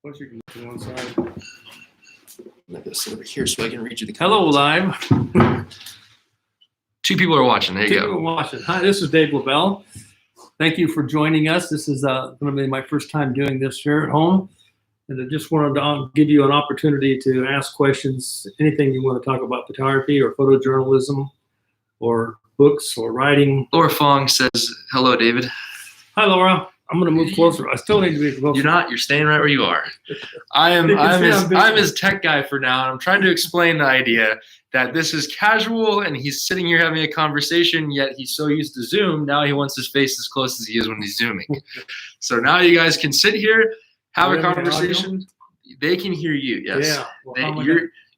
Plus you can look to one side. I'm going to sit over here so I can read you the Hello, comments. live. 2 people are watching. There you Two go. people watching. Hi, this is Dave LaBelle. Thank you for joining us. This is going to be my first time doing this here at home. And I just wanted to give you an opportunity to ask questions, anything you want to talk about photography or photojournalism or books or writing. Laura Fong says, hello, David. Hi, Laura. I'm going to move closer. I still need to be closer. You're not. You're staying right where you are. I'm his tech guy for now. And I'm trying to explain the idea that this is casual and he's sitting here having a conversation, yet he's so used to Zoom. Now he wants his face as close as he is when he's Zooming. So now you guys can sit here, have a conversation. They can hear you. Yes. Yeah. Well,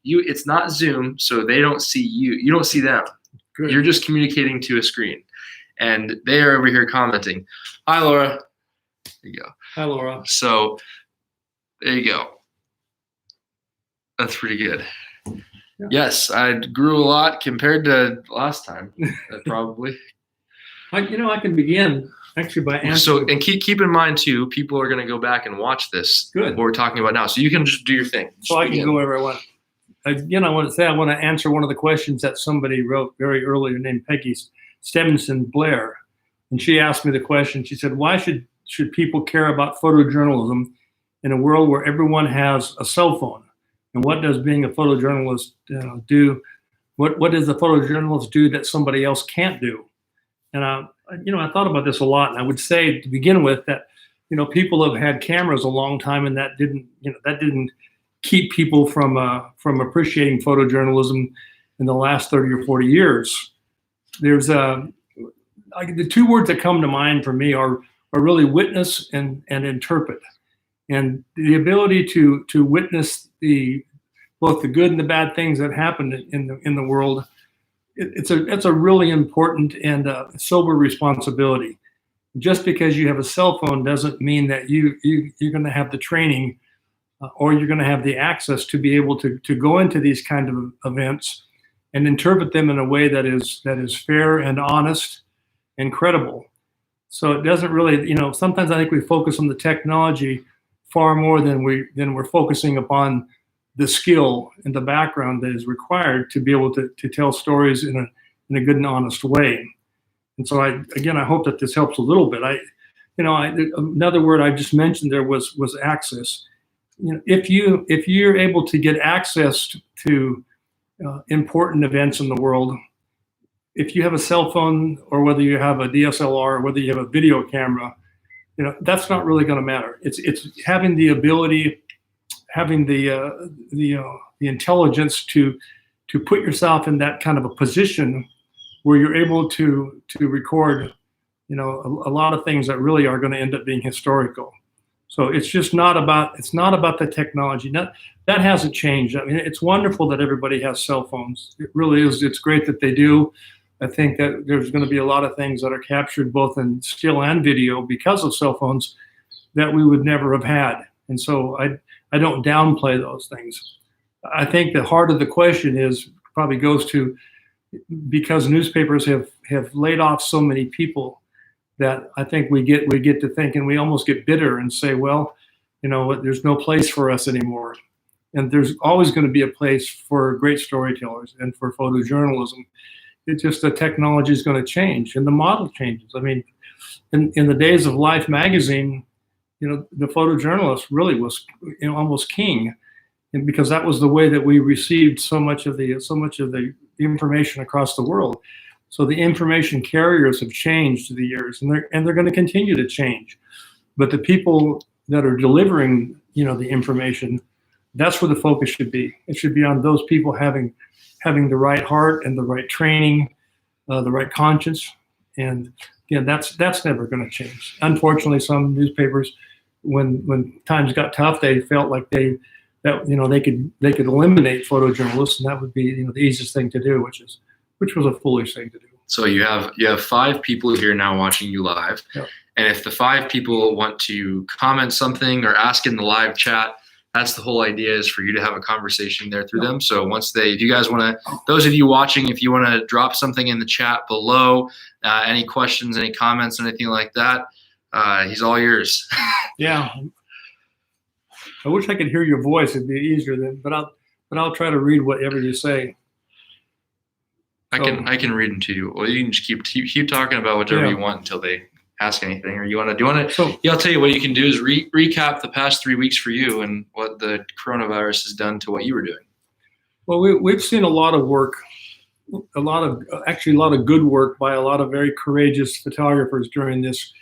it's not Zoom, so they don't see you. You don't see them. Good. You're just communicating to a screen. And they are over here commenting. Hi, Laura. There you go. Hi, Laura. So there you go. That's pretty good. Yeah. Yes, I grew a lot compared to last time, probably. I can begin actually by answering. So, and keep in mind too, people are going to go back and watch this. Good. What we're talking about now, so you can just do your thing. So I can go wherever I want. Again, I want to answer one of the questions that somebody wrote very early, named Peggy Stevenson Blair, and she asked me the question. She said, "Why should people care about photojournalism in a world where everyone has a cell phone? And what does being a photojournalist do? What does the photojournalist do that somebody else can't do?" And I thought about this a lot, and I would say to begin with that people have had cameras a long time, and that didn't keep people from appreciating photojournalism in the last 30 or 40 years. There's the 2 words that come to mind for me are really witness and interpret. And the ability to witness both the good and the bad things that happen in the world, it's a really important and sober responsibility. Just because you have a cell phone doesn't mean that you're going to have the training or you're going to have the access to be able to go into these kind of events and interpret them in a way that is fair and honest and credible. So it doesn't really, sometimes I think we focus on the technology far more than we're focusing upon the skill and the background that is required to be able to tell stories in a good and honest way. And so I hope that this helps a little bit. Another word I just mentioned there was access. If you're able to get access to important events in the world, if you have a cell phone or whether you have a DSLR or whether you have a video camera, that's not really going to matter. It's having the ability, having the intelligence to put yourself in that kind of a position where you're able to record, a lot of things that really are going to end up being historical. So it's just not about the technology. That hasn't changed. I mean, it's wonderful that everybody has cell phones. It really is. It's great that they do. I think that there's going to be a lot of things that are captured both in still and video because of cell phones that we would never have had. And so I don't downplay those things. I think the heart of the question probably goes to, because newspapers have laid off so many people, that I think we get to thinking, we almost get bitter and say, well, there's no place for us anymore. And there's always going to be a place for great storytellers and for photojournalism. It's just the technology is going to change and the model changes. I mean, in the days of Life magazine, the photojournalist really was almost king, and because that was the way that we received so much of the information across the world. So the information carriers have changed through the years, and they're going to continue to change. But the people that are delivering, the information, that's where the focus should be. It should be on those people having the right heart and the right training, the right conscience, and again, that's never going to change. Unfortunately, some newspapers, when times got tough, they felt like they could eliminate photojournalists, and that would be the easiest thing to do, which was a foolish thing to do. So you have 5 people here now watching you live, yep. And if the 5 people want to comment something or ask in the live chat, that's the whole idea, is for you to have a conversation there through them. So if you guys want to, those of you watching, if you want to drop something in the chat below, any questions, any comments, anything like that, he's all yours. Yeah. I wish I could hear your voice. It'd be easier then, but I'll try to read whatever you say. I can read them to you. Well, you can just keep talking about whatever you want until they ask anything. Or do you want to? So, yeah, I'll tell you what you can do is recap the past 3 weeks for you and what the coronavirus has done to what you were doing. Well, we've seen a lot of work, a lot of good work by a lot of very courageous photographers during this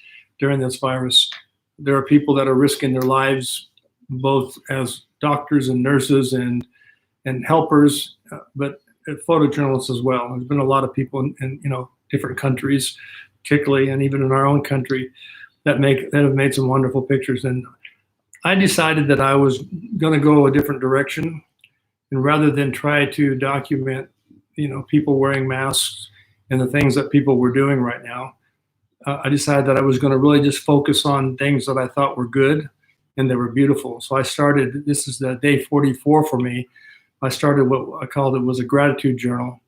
virus. There are people that are risking their lives, both as doctors and nurses and helpers, but photojournalists as well. There's been a lot of people in different countries, particularly, and even in our own country, that have made some wonderful pictures. And I decided that I was going to go a different direction, and rather than try to document, people wearing masks and the things that people were doing right now, I decided that I was going to really just focus on things that I thought were good and they were beautiful. So I started. This is the day 44 for me. I started what I called was a gratitude journal.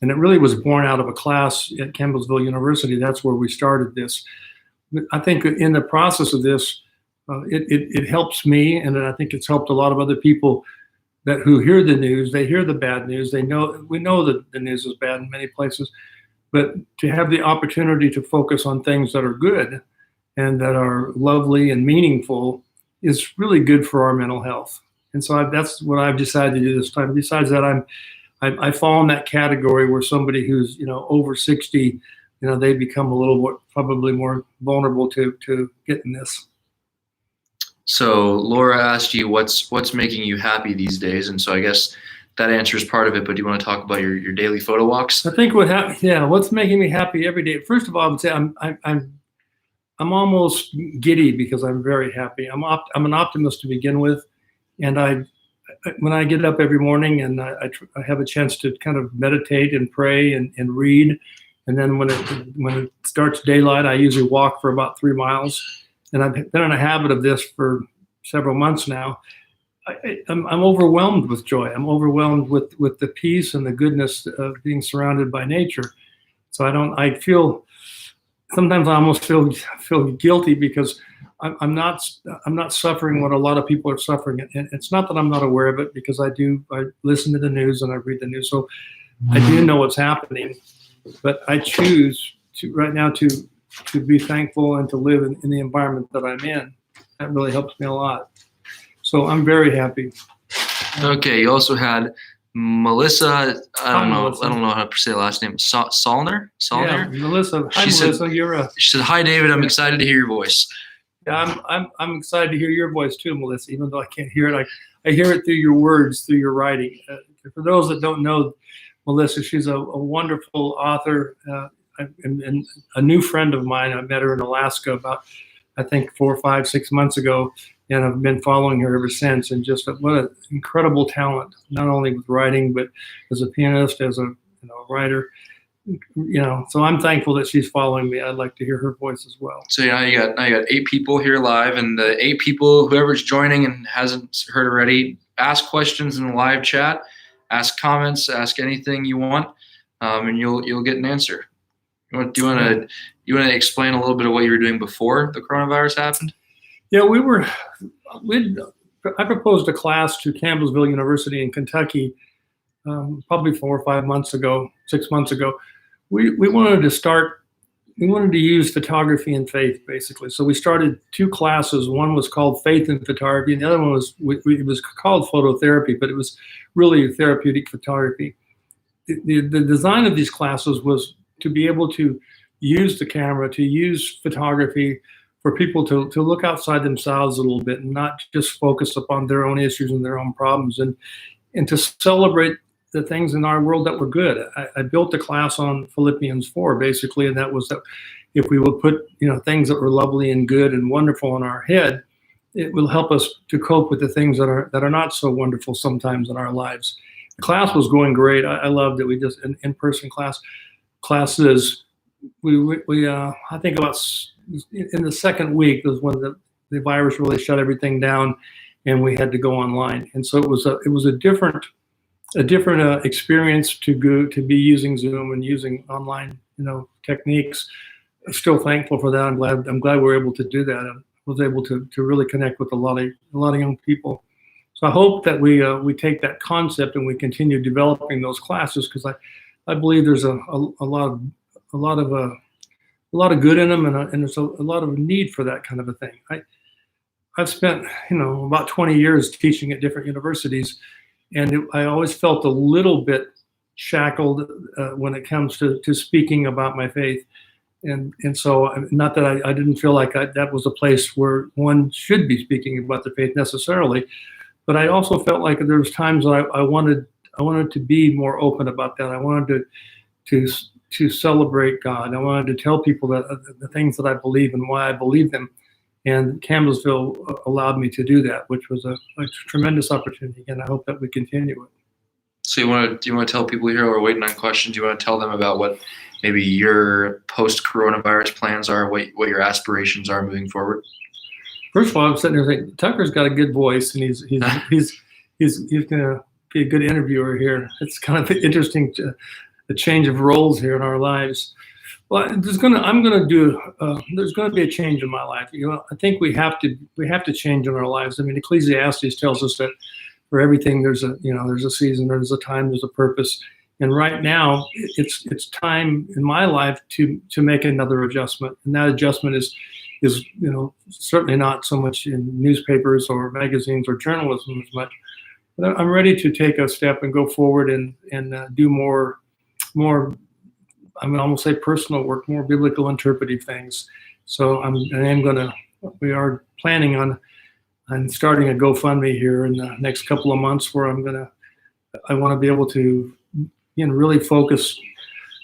And it really was born out of a class at Campbellsville University. That's where we started this. But I think in the process of this, it helps me, and I think it's helped a lot of other people who hear the news. They hear the bad news. We know that the news is bad in many places, but to have the opportunity to focus on things that are good and that are lovely and meaningful is really good for our mental health. And so that's what I've decided to do this time. Besides that, I fall in that category where somebody who's over 60, they become a little more, probably more vulnerable to getting this. So Laura asked you what's making you happy these days, and so I guess that answers part of it. But do you want to talk about your daily photo walks? I think what's making me happy every day. First of all, I would say I'm almost giddy because I'm very happy. I'm an optimist to begin with, and when I get up every morning and I have a chance to kind of meditate and pray and read, and then when it starts daylight, I usually walk for about 3 miles. And I've been in a habit of this for several months now. I'm overwhelmed with joy. I'm overwhelmed with the peace and the goodness of being surrounded by nature. So sometimes I almost feel guilty because I'm not suffering what a lot of people are suffering. And it's not that I'm not aware of it, because I listen to the news and I read the news. So I do know what's happening, but I choose right now to be thankful and to live in the environment that I'm in. That really helps me a lot. So I'm very happy. Okay, you also had Melissa. I don't know how to say the last name. Solner. Yeah, Melissa. Hi, Melissa. She said, "Hi, David. I'm excited to hear your voice." Yeah, I'm excited to hear your voice too, Melissa. Even though I can't hear it, I hear it through your words, through your writing. For those that don't know Melissa, she's a wonderful author. And a new friend of mine. I met her in Alaska about, I think, 4, 5, 6 months ago, and I've been following her ever since. And just what an incredible talent, not only with writing, but as a pianist, as a writer. So I'm thankful that she's following me. I'd like to hear her voice as well. So now you got 8 people here live, and the 8 people, whoever's joining and hasn't heard already, ask questions in the live chat, ask comments, ask anything you want, and you'll get an answer. Do you want to explain a little bit of what you were doing before the coronavirus happened? Yeah, I proposed a class to Campbellsville University in Kentucky, probably 4 or 5 months ago, 6 months ago. We wanted to use photography and faith, basically. So we started 2 classes. One was called Faith in Photography, and the other one it was called Phototherapy, but it was really therapeutic photography. The design of these classes was to be able to use the camera, to use photography for people to look outside themselves a little bit and not just focus upon their own issues and their own problems, and to celebrate the things in our world that were good. I built a class on Philippians 4, basically, and that was that if we would put things that were lovely and good and wonderful in our head, it will help us to cope with the things that are not so wonderful sometimes in our lives. The class was going great. I loved it. We just in-person classes. I think about in the second week was when the virus really shut everything down, and we had to go online. And so it was a different experience to be using Zoom and using online techniques. I'm still thankful for that. I'm glad we were able to do that. was able to really connect with a lot of young people. So I hope that we take that concept and we continue developing those classes, because I believe there's a lot of good in them, and there's a lot of need for that kind of a thing. I've spent about 20 years teaching at different universities, and I always felt a little bit shackled when it comes to speaking about my faith. And so, not that I didn't feel like that was a place where one should be speaking about the faith necessarily, but I also felt like there was times that I wanted to be more open about that. I wanted to celebrate God. I wanted to tell people that the things that I believe and why I believe them. And Campbellsville allowed me to do that, which was a tremendous opportunity. And I hope that we continue it. So do you want to tell people here who are waiting on questions, do you want to tell them about what maybe your post-coronavirus plans are, what your aspirations are moving forward? First of all, I'm sitting there thinking, Tucker's got a good voice, and he's going to be a good interviewer here. It's kind of interesting, the change of roles here in our lives. Well, there's going to be a change in my life. I think we have to change in our lives. I mean, Ecclesiastes tells us that for everything there's a season, there's a time, there's a purpose. And right now, it's time in my life to make another adjustment, and that adjustment is certainly not so much in newspapers or magazines or journalism as much. But I'm ready to take a step and go forward and do more. I'm going to almost say personal work, more biblical interpretive things. So we are planning on starting a GoFundMe here in the next couple of months, where I want to be able to really focus.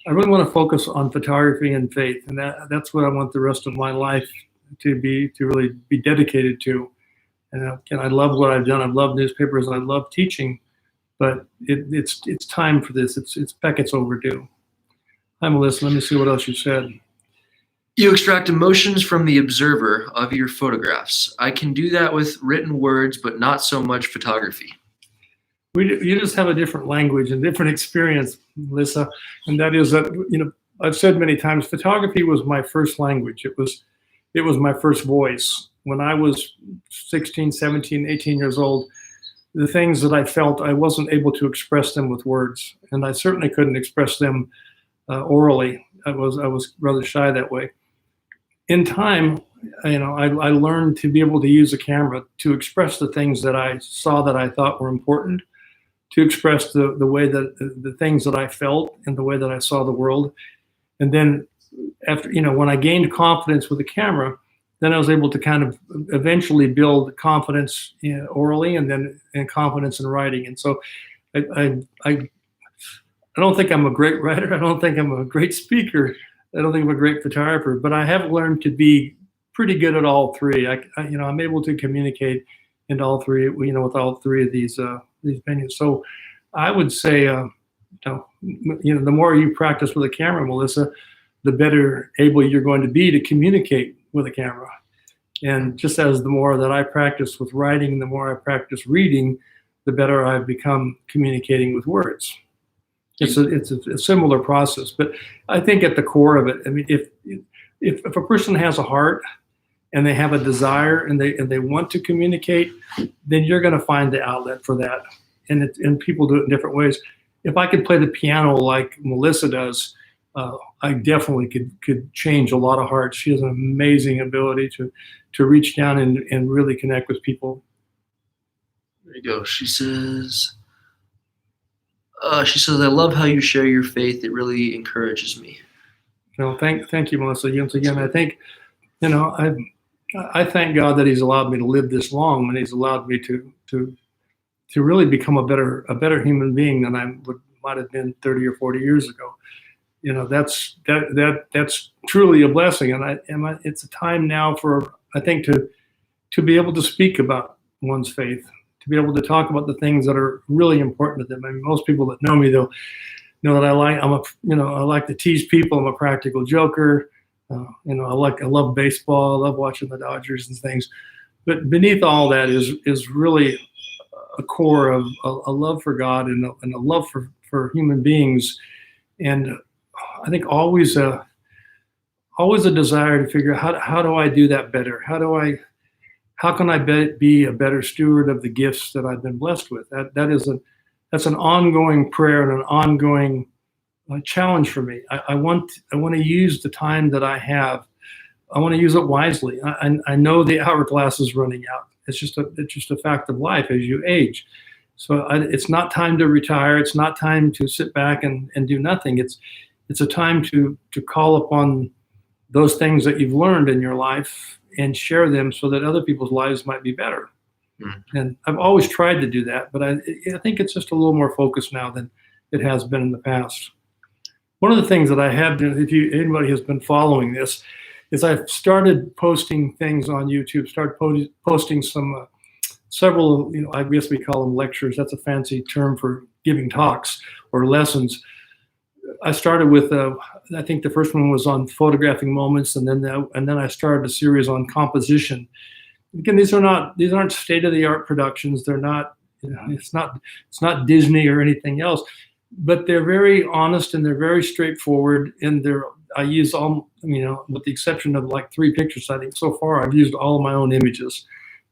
I really want to focus on photography and faith, and that's what I want the rest of my life to really be dedicated to. And I love what I've done. I love newspapers. I love teaching, but it's time for this. It's overdue. Hi, Melissa. Let me see what else you said. You extract emotions from the observer of your photographs. I can do that with written words, but not so much photography. You just have a different language and different experience, Melissa. And that is that, I've said many times, photography was my first language. It was my first voice. When I was 16, 17, 18 years old, the things that I felt, I wasn't able to express them with words. And I certainly couldn't express them orally. I was rather shy that way. In time, I learned to be able to use a camera to express the things that I saw that I thought were important, to express the way that the things that I felt and the way that I saw the world. And then after, when I gained confidence with the camera, then I was able to kind of eventually build confidence orally, and confidence in writing. And so I don't think I'm a great writer. I don't think I'm a great speaker. I don't think I'm a great photographer, but I have learned to be pretty good at all three. I'm able to communicate in all three, with all three of these venues. So I would say, the more you practice with a camera, Melissa, the better able you're going to be to communicate with a camera. And just as the more that I practice with writing, the more I practice reading, the better I've become communicating with words. It's a similar process, but I think at the core of it, I mean, if a person has a heart and they have a desire and they want to communicate, then you're going to find the outlet for that. And people do it in different ways. If I could play the piano like Melissa does, I definitely could change a lot of hearts. She has an amazing ability to reach down and really connect with people. There you go. She says, I love how you share your faith. It really encourages me. Thank you, Melissa. Once again, I think, I thank God that He's allowed me to live this long, and He's allowed me to really become a better human being than I might have been 30 or 40 years ago. That's truly a blessing, and it's a time now for, I think, to be able to speak about one's faith, to be able to talk about the things that are really important to them. I mean, most people that know me, they'll know that I like to tease people. I'm a practical joker. I love baseball. I love watching the Dodgers and things. But beneath all that is really a core of a love for God and a love for human beings, and I think always a desire to figure out how do I do that better? How do I how can I be a better steward of the gifts that I've been blessed with? That's an ongoing prayer and an ongoing challenge for me. I want to use the time that I have. I want to use it wisely. I know the hourglass is running out. It's just a fact of life as you age. So it's not time to retire. It's not time to sit back and do nothing. It's a time to call upon those things that you've learned in your life and share them so that other people's lives might be better. Mm-hmm. And I've always tried to do that, but I think it's just a little more focused now than it has been in the past. One of the things that I have done, if anybody has been following this, is I've started posting things on YouTube, posting several, I guess we call them lectures. That's a fancy term for giving talks or lessons. I started with, I think the first one was on photographing moments, and then I started a series on composition. Again, these aren't state-of-the-art productions. They're not, it's not Disney or anything else, but they're very honest and they're very straightforward. And I use all, with the exception of like 3 pictures, I think so far I've used all of my own images,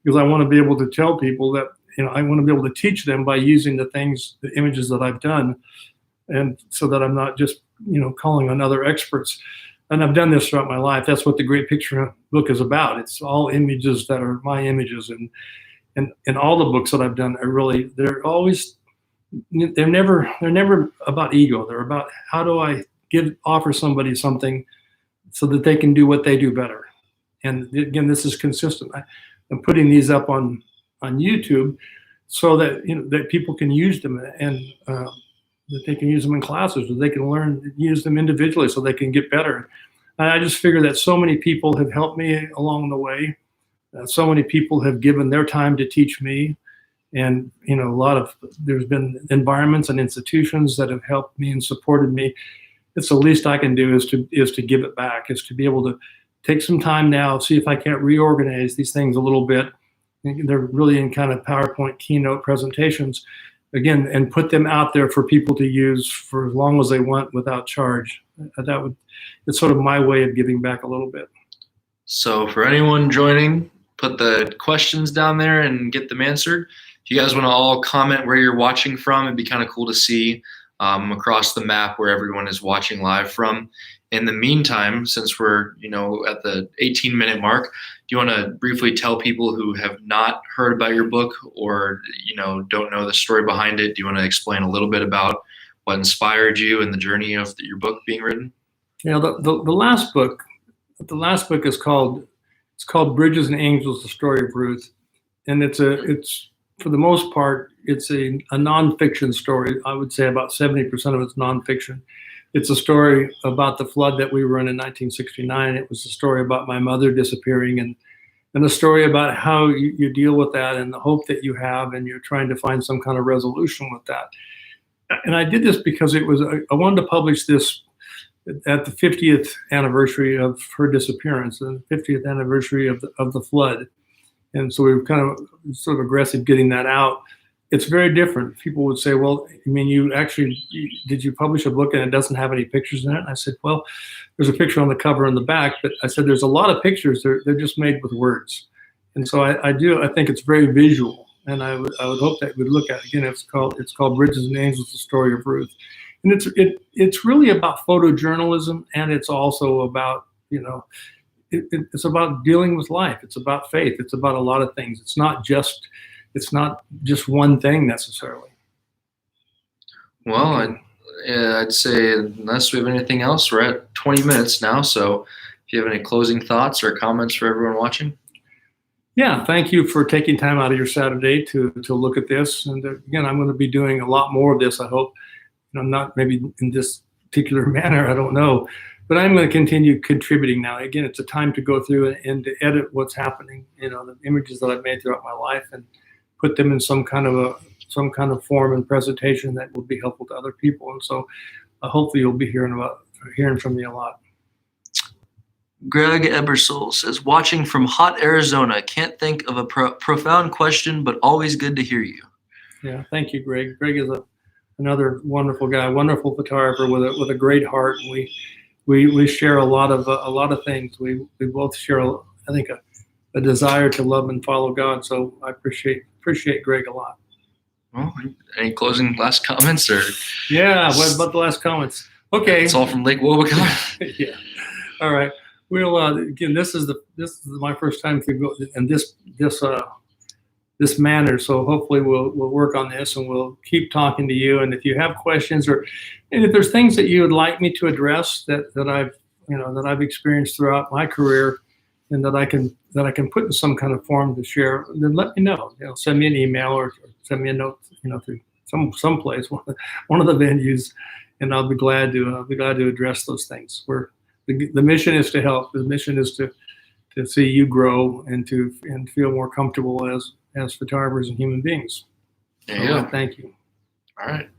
because I want to be able to tell people that, I want to be able to teach them by using the images that I've done. And so that I'm not just, calling on other experts. And I've done this throughout my life. That's what the Great Picture book is about. It's all images that are my images. And all the books that I've done they're never about ego. They're about how do I offer somebody something so that they can do what they do better. And again, this is consistent. I'm putting these up on YouTube so that, that people can use them and, that they can use them in classes, or they can learn, use them individually so they can get better. And I just figure that so many people have helped me along the way. So many people have given their time to teach me. And, there's been environments and institutions that have helped me and supported me. It's the least I can do is to give it back, is to be able to take some time now, see if I can't reorganize these things a little bit. They're really in kind of PowerPoint keynote presentations, again, and put them out there for people to use for as long as they want without charge. It's sort of my way of giving back a little bit. So for anyone joining, put the questions down there and get them answered. If you guys want to all comment where you're watching from, it'd be kind of cool to see across the map where everyone is watching live from. In the meantime, since we're at the 18-minute mark, do you want to briefly tell people who have not heard about your book or don't know the story behind it? Do you want to explain a little bit about what inspired you and the journey of your book being written? Yeah, the last book is called Bridges and Angels: The Story of Ruth, and it's for the most part it's a nonfiction story. I would say about 70% of it's nonfiction. It's a story about the flood that we were in 1969. It was a story about my mother disappearing and a story about how you deal with that and the hope that you have, and you're trying to find some kind of resolution with that. And I did this because I wanted to publish this at the 50th anniversary of her disappearance, the 50th anniversary of the flood. And so we were kind of sort of aggressive getting that out. It's very different. People would say, well, did you publish a book and it doesn't have any pictures in it? And I said, well, there's a picture on the cover and the back, but I said, there's a lot of pictures. They're just made with words. And so I think it's very visual. And I would hope that we'd look at it. Again, it's called Bridges and Angels: The Story of Ruth. And it's really about photojournalism, and it's also about, it's about dealing with life. It's about faith. It's about a lot of things. It's not just one thing necessarily. Well, I'd say unless we have anything else, we're at 20 minutes now. So if you have any closing thoughts or comments for everyone watching. Yeah, thank you for taking time out of your Saturday to look at this. And again, I'm going to be doing a lot more of this, I hope. Not maybe in this particular manner, I don't know. But I'm going to continue contributing now. Again, it's a time to go through and to edit what's happening, the images that I've made throughout my life, and put them in some kind of form and presentation that will be helpful to other people. And so hopefully you'll be hearing from me a lot. Greg Ebersole says, watching from hot Arizona, can't think of a profound question, but always good to hear you. Yeah, thank you, Greg. Greg is another wonderful guy, wonderful photographer with a great heart. And we share a lot of things. We both share, I think, a desire to love and follow God. So I appreciate Greg a lot. Well, any closing last comments or? Yeah. What about the last comments? Okay. It's all from Lake Wobegon. Yeah. All right. We'll again. This is my first time to go in this manner. So hopefully we'll work on this and we'll keep talking to you. And if you have questions and if there's things that you would like me to address that I've experienced throughout my career and that I can put in some kind of form to share, then let me know. Send me an email or send me a note, through some place, one of the venues, and I'll be glad to address those things. The mission is to help. The mission is to see you grow and feel more comfortable as photographers and human beings. Yeah. Thank you. All right.